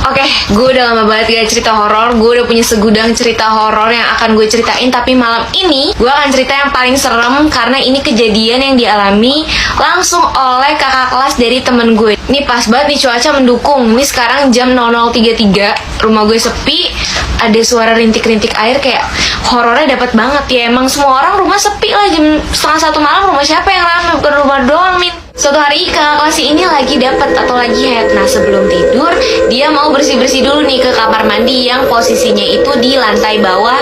Oke, gue udah lama banget gak cerita horor. Gue udah punya segudang cerita horor yang akan gue ceritain. Tapi malam ini gue akan cerita yang paling serem, karena ini kejadian yang dialami langsung oleh kakak kelas dari temen gue. Ini pas banget nih, cuaca mendukung. Ini sekarang jam 00.33. Rumah gue sepi, ada suara rintik-rintik air, kayak horornya dapat banget ya. Emang semua orang rumah sepi lah, jam 1:30 malam. Rumah siapa yang rame? Bukan rumah doang, Min. Suatu hari kakak kelas ini lagi dapat atau lagi head. Nah, sebelum tidur dia mau bersih-bersih dulu nih ke kamar mandi yang posisinya itu di lantai bawah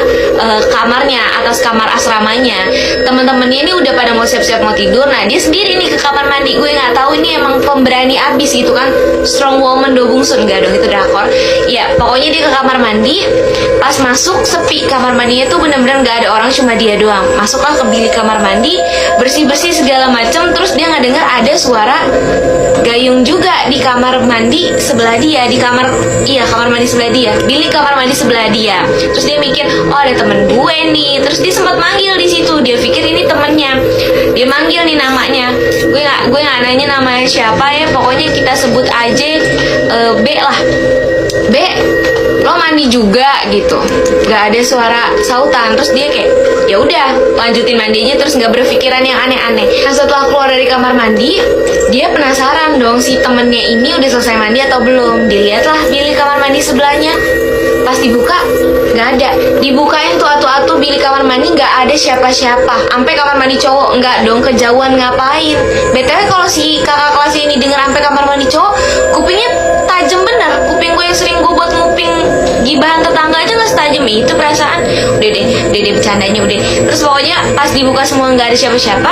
kamarnya, atas kamar asramanya. Teman-temannya ini udah pada mau siap-siap mau tidur. Nah, dia sendiri nih ke kamar mandi. Gue nggak tahu ini emang pemberani abis gitu kan, strong woman do bungsun, enggak dong, itu drakor. Ya, pokoknya dia ke kamar mandi. Pas masuk sepi, kamar mandinya tuh bener-bener nggak ada orang, cuma dia doang. Masuklah ke bilik kamar mandi, bersih-bersih segala macem. Terus dia nggak dengar ada suara gayung juga di kamar mandi sebelah dia, di kamar mandi sebelah dia, bilik kamar mandi sebelah dia. Terus dia mikir, oh ada temen gue nih. Terus dia sempat manggil di situ. Dia pikir ini temennya. Dia manggil nih namanya. Gue nggak nanya namanya siapa ya. Pokoknya kita sebut aja B lah. B, lo mandi juga gitu. Gak ada suara sautan. Terus dia kayak, ya udah lanjutin mandinya, terus nggak berpikiran yang aneh-aneh. Nah, setelah keluar dari kamar mandi, dia penasaran dong si temennya ini udah selesai mandi atau belum. Dilihatlah bilik kamar mandi sebelahnya. Pas dibuka, nggak ada. Dibukain tuh atu-atu bilik kamar mandi, nggak ada siapa-siapa. Sampai kamar mandi cowok, nggak dong, kejauhan ngapain. BTW kalau si kakak kelas ini denger sampai kamar mandi cowok, kupingnya tajam bener. Kuping gue yang sering gue buat nguping gibahan tetangga aja nggak setajam itu perasaan. Udah deh bercandanya udah. Terus pokoknya pas dibuka semua nggak ada siapa-siapa,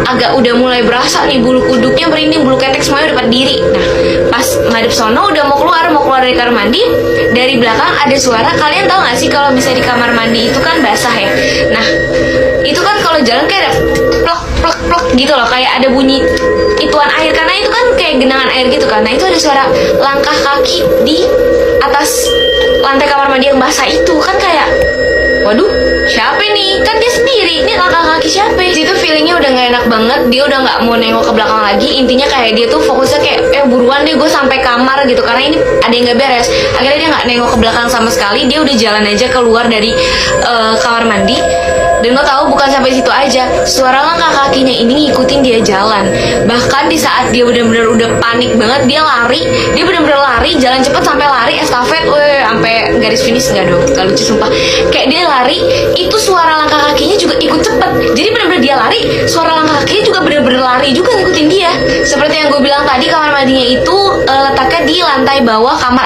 agak udah mulai berasa nih bulu kuduknya merinding, bulu ketek semuanya udah pada diri. Nah, pas madep sono udah mau keluar dari kamar mandi, dari belakang ada suara. Kalian tahu nggak sih kalau misalnya di kamar mandi itu kan basah ya. Nah, itu kan kalau jalan kayak ada plok plok plok gitu loh, kayak ada bunyi ituan air, karena itu kan kayak genangan air gitu kan. Nah, itu ada suara langkah kaki di atas lantai kamar mandi yang basah itu kan, kayak waduh, siapa nih? Kan dia sendiri, ini langkah kaki siapa? Situ feelingnya udah gak enak banget. Dia udah gak mau nengok ke belakang lagi. Intinya kayak dia tuh fokusnya kayak buruan deh gue sampai kamar gitu, karena ini ada yang gak beres. Akhirnya dia gak nengok ke belakang sama sekali. Dia udah jalan aja keluar dari kamar mandi. Dan lo tahu, bukan sampai situ aja, suara langkah kakinya ini ngikutin dia jalan. Bahkan di saat dia bener-bener udah panik banget, dia lari. Dia bener-bener lari, jalan cepet sampai lari estafet, sampai garis finish. Nggak dong, gak lucu sumpah. Kayak dia lari, itu suara langkah kakinya juga ikut cepet. Jadi bener-bener dia lari, suara langkah kakinya juga bener-bener lari juga ngikutin dia. Seperti yang gue bilang tadi, kamar mandinya itu letaknya di lantai bawah kamar